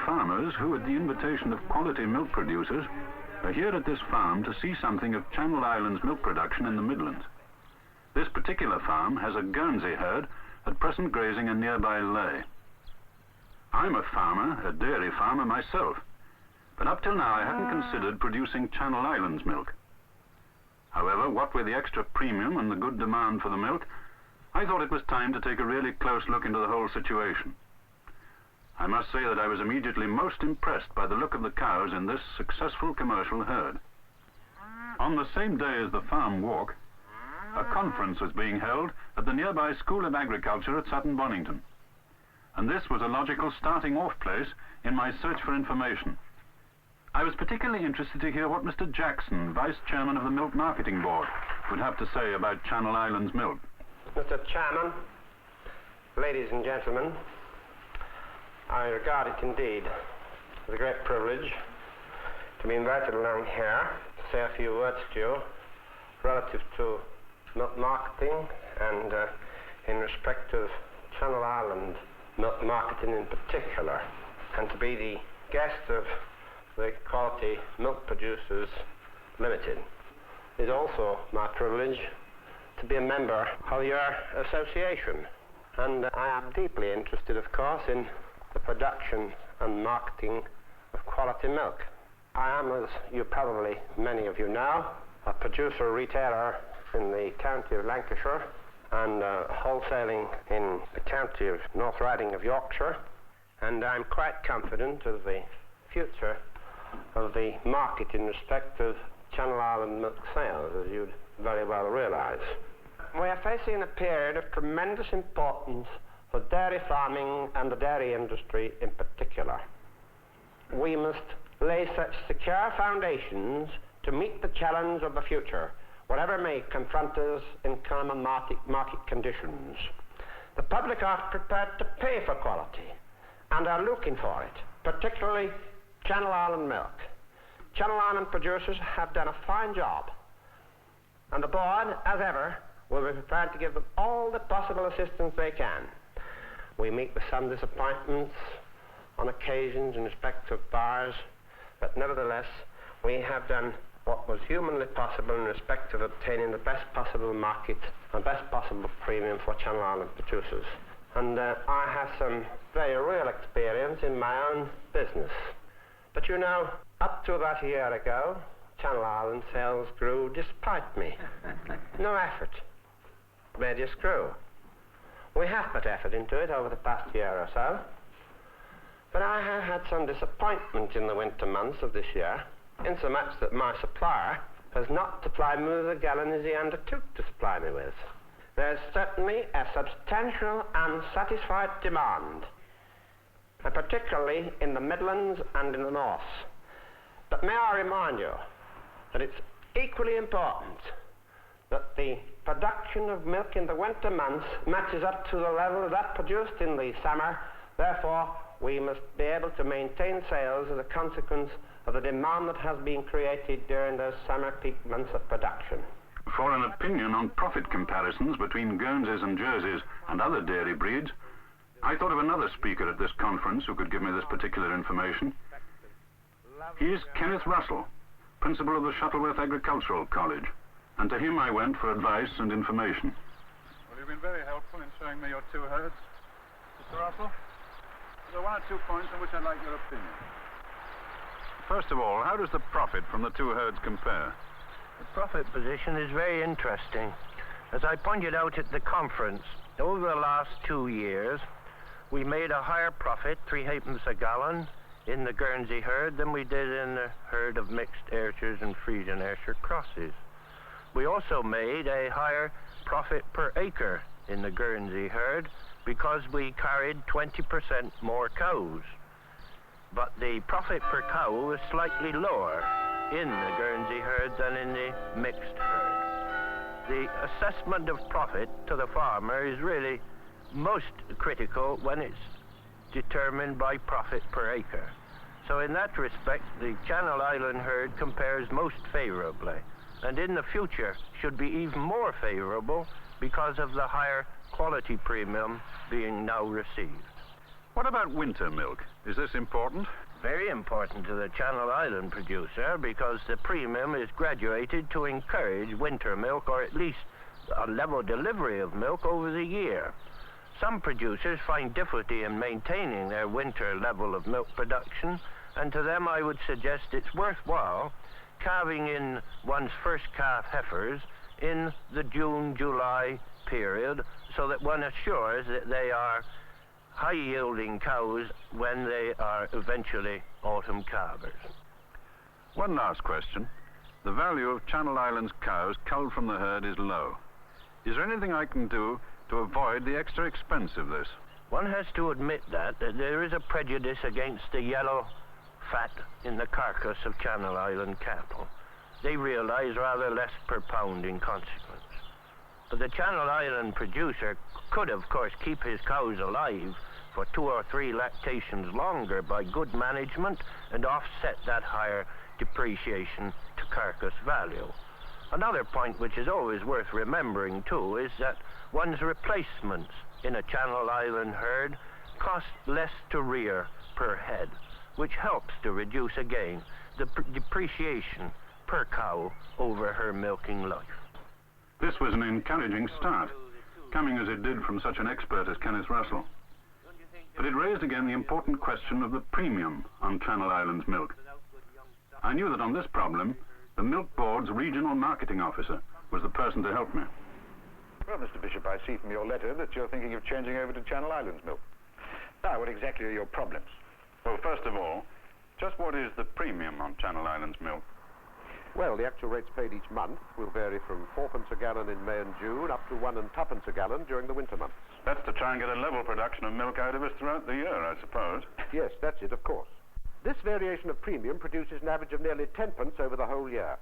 farmers who, at the invitation of quality milk producers, are here at this farm to see something of Channel Islands milk production in the Midlands. This particular farm has a Guernsey herd at present grazing a nearby ley. I'm a farmer, a dairy farmer myself, but up till now I hadn't considered producing Channel Islands milk. However, what with the extra premium and the good demand for the milk, I thought it was time to take a really close look into the whole situation. I must say that I was immediately most impressed by the look of the cows in this successful commercial herd. On the same day as the farm walk, a conference was being held at the nearby School of Agriculture at Sutton Bonington. And this was a logical starting off place in my search for information. I was particularly interested to hear what Mr. Jackson, Vice Chairman of the Milk Marketing Board, would have to say about Channel Islands milk. Mr. Chairman, ladies and gentlemen, I regard it indeed as a great privilege to be invited along here to say a few words to you relative to milk marketing and in respect of Channel Island milk marketing in particular, and to be the guest of the Quality Milk Producers Limited. It is also my privilege to be a member of your association, and I am deeply interested, of course, in the production and marketing of quality milk. I am, as you probably, many of you know, a producer-retailer in the county of Lancashire and wholesaling in the county of North Riding of Yorkshire, and I'm quite confident of the future of the market in respect of Channel Island milk sales, as you'd very well realise. We are facing a period of tremendous importance for dairy farming and the dairy industry in particular. We must lay such secure foundations to meet the challenge of the future, whatever may confront us in common market conditions. The public are prepared to pay for quality and are looking for it, particularly Channel Island milk. Channel Island producers have done a fine job, and the board, as ever, will be prepared to give them all the possible assistance they can. We meet with some disappointments on occasions in respect of buyers, but nevertheless, we have done what was humanly possible in respect of obtaining the best possible market and best possible premium for Channel Island producers. And I have some very real experience in my own business. But you know, up to about a year ago, Channel Island sales grew despite me. No effort. They just grew. We have put effort into it over the past year or so, but I have had some disappointment in the winter months of this year, insomuch that my supplier has not supplied me with the gallon as he undertook to supply me with. There is certainly a substantial unsatisfied demand, and particularly in the Midlands and in the North. But may I remind you that it's equally important that the production of milk in the winter months matches up to the level of that produced in the summer. Therefore, we must be able to maintain sales as a consequence of the demand that has been created during those summer peak months of production. For an opinion on profit comparisons between Guernseys and Jerseys and other dairy breeds, I thought of another speaker at this conference who could give me this particular information. He is Kenneth Russell, principal of the Shuttleworth Agricultural College, and to him I went for advice and information. Well, you've been very helpful in showing me your two herds, Mr. Russell. There are one or two points on which I'd like your opinion. First of all, how does the profit from the two herds compare? The profit position is very interesting. As I pointed out at the conference, over the last 2 years, we made a higher profit, 3 halfpence a gallon, in the Guernsey herd than we did in the herd of mixed Ayrshires and Frisian Ayrshire crosses. We also made a higher profit per acre in the Guernsey herd because we carried 20% more cows. But the profit per cow was slightly lower in the Guernsey herd than in the mixed herd. The assessment of profit to the farmer is really most critical when it's determined by profit per acre. So in that respect, the Channel Island herd compares most favorably, and in the future should be even more favorable because of the higher quality premium being now received. What about winter milk? Is this important? Very important to the Channel Island producer because the premium is graduated to encourage winter milk, or at least a level delivery of milk over the year. Some producers find difficulty in maintaining their winter level of milk production, and to them I would suggest it's worthwhile calving in one's first calf heifers in the June-July period so that one assures that they are high-yielding cows when they are eventually autumn calvers. One last question. The value of Channel Islands cows culled from the herd is low. Is there anything I can do to avoid the extra expense of this? One has to admit that there is a prejudice against the yellow fat in the carcass of Channel Island cattle. They realize rather less per pound in consequence. But the Channel Island producer could, of course, keep his cows alive for 2 or 3 lactations longer by good management and offset that higher depreciation to carcass value. Another point which is always worth remembering, too, is that one's replacements in a Channel Island herd cost less to rear per head, which helps to reduce again the depreciation per cow over her milking life. This was an encouraging start, coming as it did from such an expert as Kenneth Russell. But it raised again the important question of the premium on Channel Islands milk. I knew that on this problem, the Milk Board's regional marketing officer was the person to help me. Well, Mr. Bishop, I see from your letter that you're thinking of changing over to Channel Islands milk. Now, what exactly are your problems? Well, first of all, just what is the premium on Channel Islands milk? Well, the actual rates paid each month will vary from 4p a gallon in May and June up to 1 and 2p a gallon during the winter months. That's to try and get a level production of milk out of us throughout the year, I suppose. Yes, that's it, of course. This variation of premium produces an average of nearly 10p over the whole year.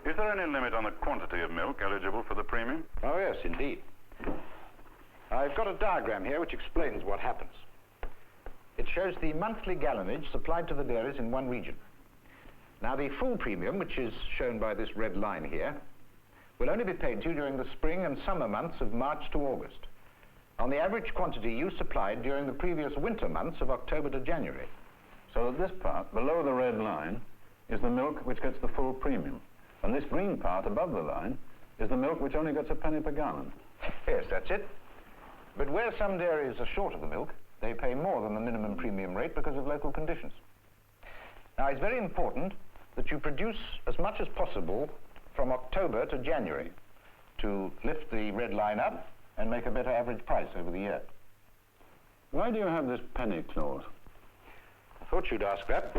Is there any limit on the quantity of milk eligible for the premium? Oh, yes, indeed. I've got a diagram here which explains what happens. It shows the monthly gallonage supplied to the dairies in one region. Now, the full premium, which is shown by this red line here, will only be paid to you during the spring and summer months of March to August, on the average quantity you supplied during the previous winter months of October to January. So that this part, below the red line, is the milk which gets the full premium. And this green part above the line is the milk which only gets a penny per gallon. Yes, that's it. But where some dairies are short of the milk, they pay more than the minimum premium rate because of local conditions. Now, it's very important that you produce as much as possible from October to January to lift the red line up and make a better average price over the year. Why do you have this penny clause? I thought you'd ask that.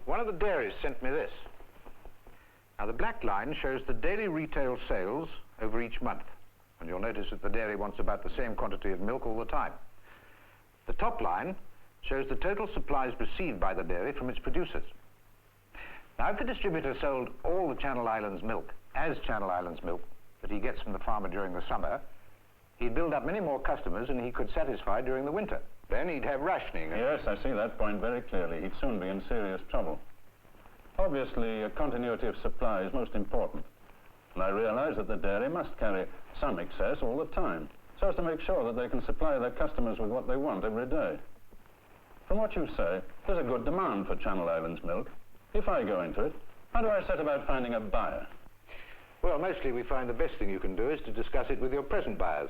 One of the dairies sent me this. Now, the black line shows the daily retail sales over each month, and you'll notice that the dairy wants about the same quantity of milk all the time. The top line shows the total supplies received by the dairy from its producers. Now, if the distributor sold all the Channel Islands milk as Channel Islands milk that he gets from the farmer during the summer, he'd build up many more customers than he could satisfy during the winter. Then he'd have rationing. Yes, I see that point very clearly. He'd soon be in serious trouble. Obviously, a continuity of supply is most important. And I realize that the dairy must carry some excess all the time, so as to make sure that they can supply their customers with what they want every day. From what you say, there's a good demand for Channel Islands milk. If I go into it, how do I set about finding a buyer? Well, mostly we find the best thing you can do is to discuss it with your present buyers.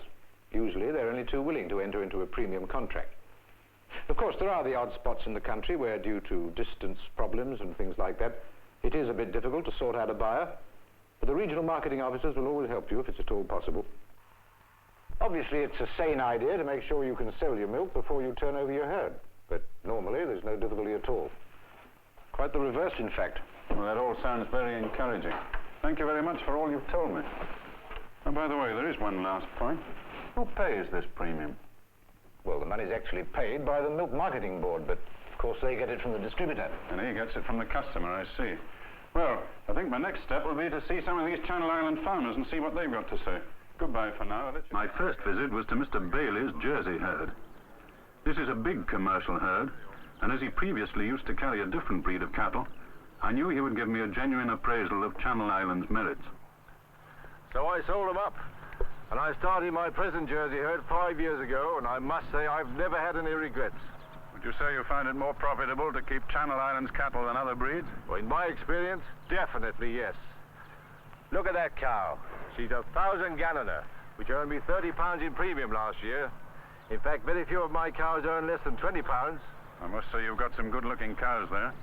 Usually they're only too willing to enter into a premium contract. Of course, there are the odd spots in the country where, due to distance problems and things like that, it is a bit difficult to sort out a buyer, but the regional marketing officers will always help you if it's at all possible. Obviously, it's a sane idea to make sure you can sell your milk before you turn over your herd, but normally there's no difficulty at all. Quite the reverse, in fact. Well, that all sounds very encouraging. Thank you very much for all you've told me. And by the way, there is one last point. Who pays this premium? Well, the money's actually paid by the Milk Marketing Board, but of course they get it from the distributor. And he gets it from the customer, I see. Well, I think my next step will be to see some of these Channel Island farmers and see what they've got to say. Goodbye for now. My first visit was to Mr. Bailey's Jersey herd. This is a big commercial herd, and as he previously used to carry a different breed of cattle, I knew he would give me a genuine appraisal of Channel Island's merits. So I sold him up. And I started my present Jersey herd 5 years ago, and I must say I've never had any regrets. Would you say you find it more profitable to keep Channel Islands cattle than other breeds? Well, in my experience, definitely yes. Look at that cow. She's a 1,000-galloner, which earned me £30 in premium last year. In fact, very few of my cows earn less than £20. I must say you've got some good-looking cows there.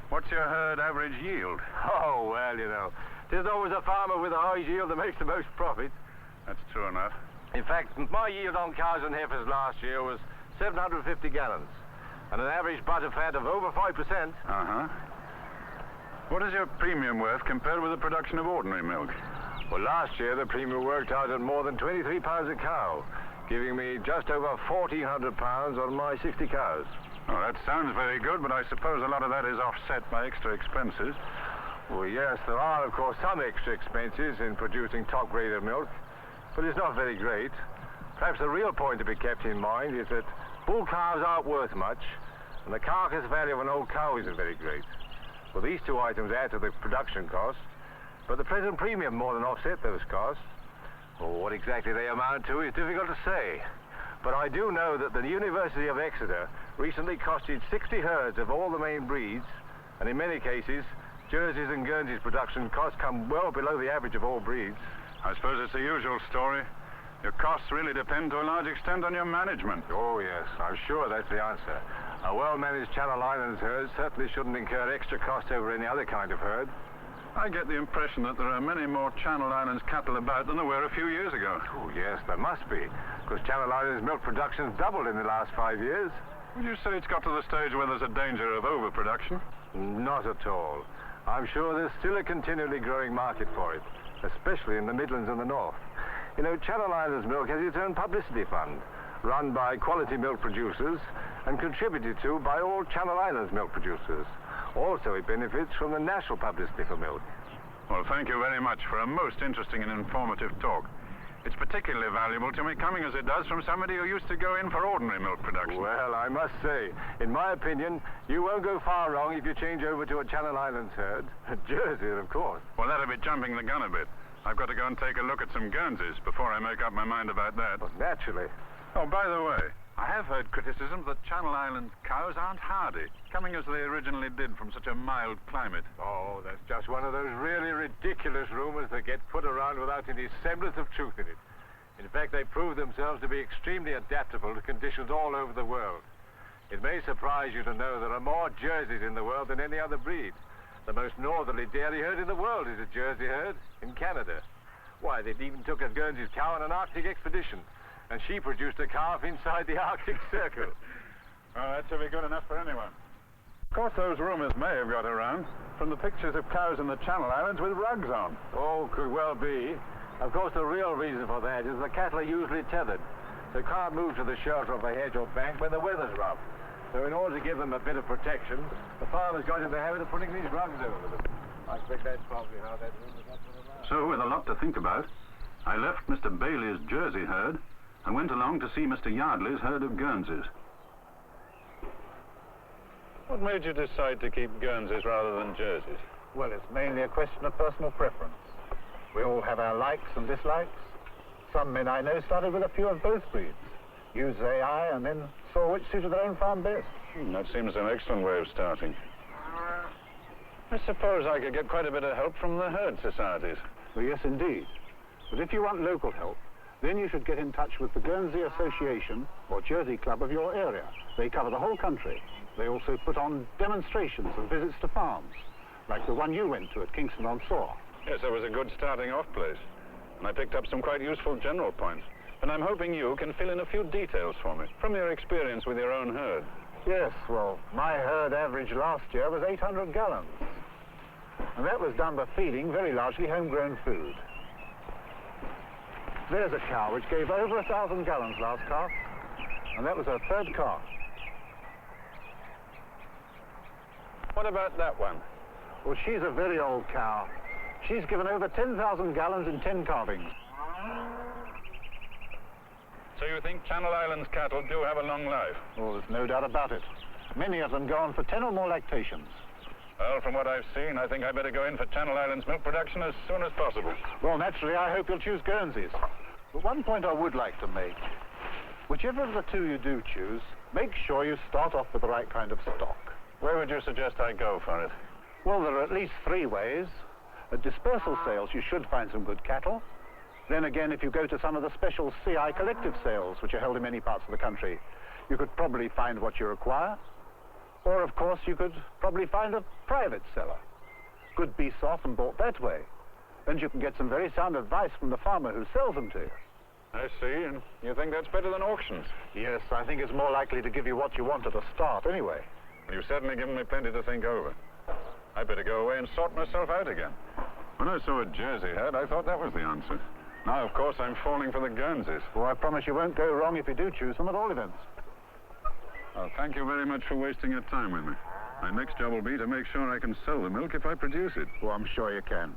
What's your herd average yield? Oh, well, you know, there's always a farmer with a high yield that makes the most profit. That's true enough. In fact, my yield on cows and heifers last year was 750 gallons, and an average butterfat of over 5%. Uh-huh. What is your premium worth compared with the production of ordinary milk? Well, last year the premium worked out at more than £23 a cow, giving me just over £1,400 on my 60 cows. Oh, that sounds very good, but I suppose a lot of that is offset by extra expenses. Well, yes, there are, of course, some extra expenses in producing top-graded milk, but it's not very great. Perhaps the real point to be kept in mind is that bull calves aren't worth much, and the carcass value of an old cow isn't very great. Well, these two items add to the production cost, but the present premium more than offset those costs. Well, what exactly they amount to is difficult to say, but I do know that the University of Exeter recently costed 60 herds of all the main breeds, and in many cases, Jersey's and Guernsey's production costs come well below the average of all breeds. I suppose it's the usual story. Your costs really depend to a large extent on your management. Oh, yes, I'm sure that's the answer. A well-managed Channel Islands herd certainly shouldn't incur extra costs over any other kind of herd. I get the impression that there are many more Channel Islands cattle about than there were a few years ago. Oh, yes, there must be, because Channel Islands milk production's doubled in the last 5 years. Would you say it's got to the stage where there's a danger of overproduction? Not at all. I'm sure there's still a continually growing market for it, especially in the Midlands and the North. You know, Channel Islands Milk has its own publicity fund, run by quality milk producers and contributed to by all Channel Islands milk producers. Also, it benefits from the national publicity for milk. Well, thank you very much for a most interesting and informative talk. It's particularly valuable to me coming as it does from somebody who used to go in for ordinary milk production. Well, I must say, in my opinion, you won't go far wrong if you change over to a Channel Islands herd. Jersey, of course. Well, that'll be jumping the gun a bit. I've got to go and take a look at some Guernseys before I make up my mind about that. Well, naturally. Oh, by the way, I have heard criticisms that Channel Island cows aren't hardy, coming as they originally did from such a mild climate. Oh, that's just one of those really ridiculous rumors that get put around without any semblance of truth in it. In fact, they prove themselves to be extremely adaptable to conditions all over the world. It may surprise you to know there are more Jerseys in the world than any other breed. The most northerly dairy herd in the world is a Jersey herd in Canada. Why, they even took a Guernsey's cow on an Arctic expedition, and she produced a calf inside the Arctic Circle. Well, that should be good enough for anyone. Of course, those rumors may have got around from the pictures of cows in the Channel Islands with rugs on. Oh, could well be. Of course, the real reason for that is the cattle are usually tethered. They can't move to the shelter of a hedge or bank when the weather's rough. So in order to give them a bit of protection, the farmers got in the habit of putting these rugs over them. I expect that's probably how that rumor got around. So, with a lot to think about, I left Mr. Bailey's Jersey herd and went along to see Mr. Yardley's herd of Guernseys. What made you decide to keep Guernseys rather than Jerseys? Well, it's mainly a question of personal preference. We all have our likes and dislikes. Some men I know started with a few of both breeds, used AI, and then saw which suited their own farm best. That seems an excellent way of starting. I suppose I could get quite a bit of help from the herd societies. Well, yes, indeed. But if you want local help, then you should get in touch with the Guernsey Association or Jersey Club of your area. They cover the whole country. They also put on demonstrations and visits to farms, like the one you went to at Kingston-on-Soar. Yes, that was a good starting off place. And I picked up some quite useful general points. And I'm hoping you can fill in a few details for me, from your experience with your own herd. Yes, well, my herd average last year was 800 gallons. And that was done by feeding very largely homegrown food. There's a cow which gave over 1,000 gallons last calf, and that was her third calf. What about that one? Well, she's a very old cow. She's given over 10,000 gallons in 10 calvings. So you think Channel Islands cattle do have a long life? Oh, there's no doubt about it. Many of them go on for 10 or more lactations. Well, from what I've seen, I think I better go in for Channel Islands milk production as soon as possible. Well, naturally, I hope you'll choose Guernseys. But one point I would like to make. Whichever of the two you do choose, make sure you start off with the right kind of stock. Where would you suggest I go for it? Well, there are at least 3 ways. At dispersal sales, you should find some good cattle. Then again, if you go to some of the special CI collective sales, which are held in many parts of the country, you could probably find what you require. Or, of course, you could probably find a private seller. Good beasts are often bought that way. And you can get some very sound advice from the farmer who sells them to you. I see, and you think that's better than auctions? Yes, I think it's more likely to give you what you want at the start, anyway. You've certainly given me plenty to think over. I better go away and sort myself out again. When I saw a Jersey herd, I thought that was the answer. Now, of course, I'm falling for the Guernseys. Well, I promise you won't go wrong if you do choose them at all events. Well, thank you very much for wasting your time with me. My next job will be to make sure I can sell the milk if I produce it. Well, I'm sure you can.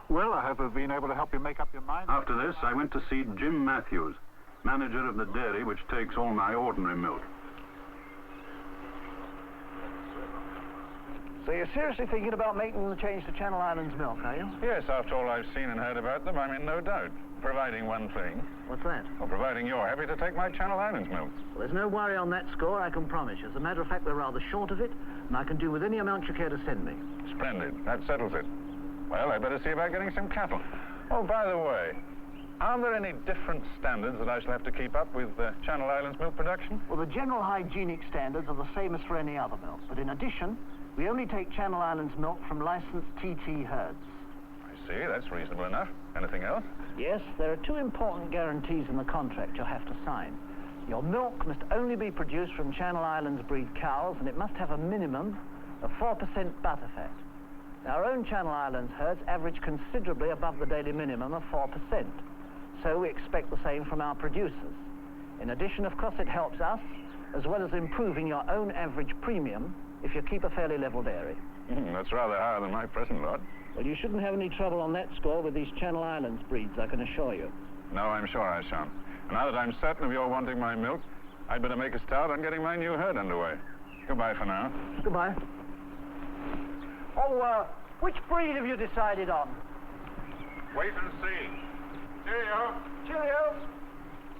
Well, I hope I've been able to help you make up your mind. After this, I went to see Jim Matthews, manager of the dairy which takes all my ordinary milk. So you're seriously thinking about making the change to Channel Islands milk, are you? Yes, after all I've seen and heard about them, I'm in no doubt. Providing one thing. What's that? Well, providing you're happy to take my Channel Islands milk. Well, there's no worry on that score, I can promise you. As a matter of fact, we're rather short of it, and I can do with any amount you care to send me. Splendid. That settles it. Well, I better see about getting some cattle. Oh, by the way, are there any different standards that I shall have to keep up with Channel Islands milk production? Well, the general hygienic standards are the same as for any other milk, but in addition, we only take Channel Islands milk from licensed TT herds. I see, that's reasonable enough. Anything else? Yes, there are 2 important guarantees in the contract you'll have to sign. Your milk must only be produced from Channel Islands breed cows, and it must have a minimum of 4% butterfat. Now, our own Channel Islands herds average considerably above the daily minimum of 4%, so we expect the same from our producers. In addition, of course, it helps us, as well as improving your own average premium, if you keep a fairly level dairy. That's rather higher than my present lot. Well, you shouldn't have any trouble on that score with these Channel Islands breeds, I can assure you. No, I'm sure I shan't. Now that I'm certain of your wanting my milk, I'd better make a start on getting my new herd underway. Goodbye for now. Goodbye. Oh, which breed have you decided on? Wait and see. Cheerio. Cheerio.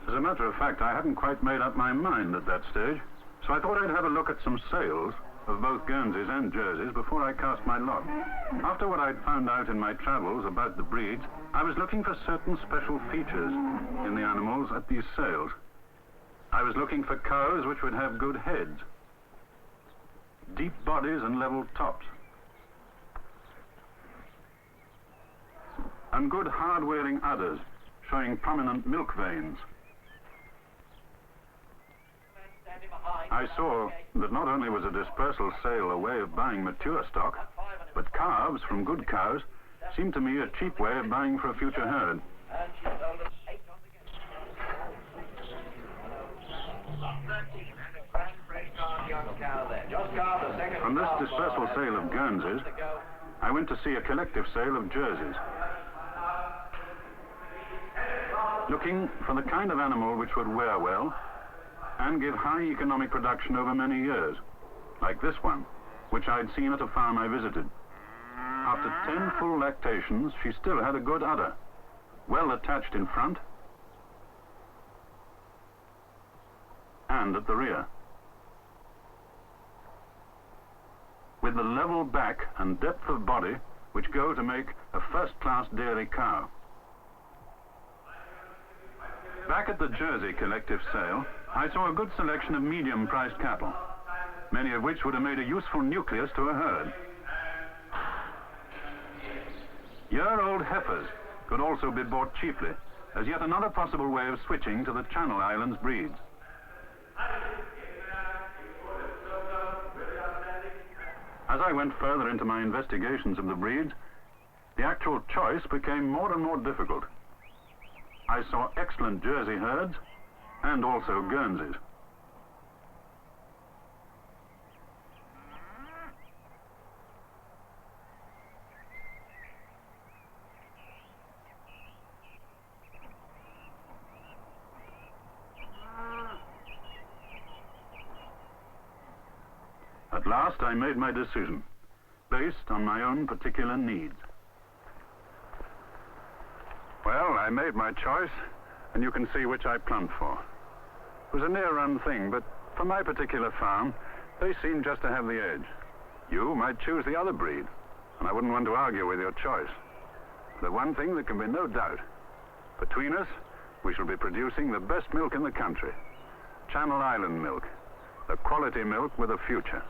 As a matter of fact, I hadn't quite made up my mind at that stage, so I thought I'd have a look at some sales of both Guernseys and Jerseys before I cast my lot. After what I'd found out in my travels about the breeds, I was looking for certain special features in the animals at these sales. I was looking for cows which would have good heads, deep bodies and level tops, and good hard-wearing udders showing prominent milk veins. I saw that not only was a dispersal sale a way of buying mature stock, but calves from good cows seemed to me a cheap way of buying for a future herd. From this dispersal sale of Guernseys, I went to see a collective sale of Jerseys, looking for the kind of animal which would wear well and give high economic production over many years, like this one, which I'd seen at a farm I visited. After 10 full lactations, she still had a good udder, well attached in front and at the rear, with the level back and depth of body which go to make a first-class dairy cow. Back at the Jersey collective sale, I saw a good selection of medium-priced cattle, many of which would have made a useful nucleus to a herd. Year-old heifers could also be bought cheaply, as yet another possible way of switching to the Channel Islands breeds. As I went further into my investigations of the breeds, the actual choice became more and more difficult. I saw excellent Jersey herds and also Guernseys. last, I made my decision, based on my own particular needs. Well, I made my choice, and you can see which I plumped for. It was a near-run thing, but for my particular farm, they seemed just to have the edge. You might choose the other breed, and I wouldn't want to argue with your choice. The one thing there can be no doubt. Between us, we shall be producing the best milk in the country. Channel Island milk. The quality milk with a future.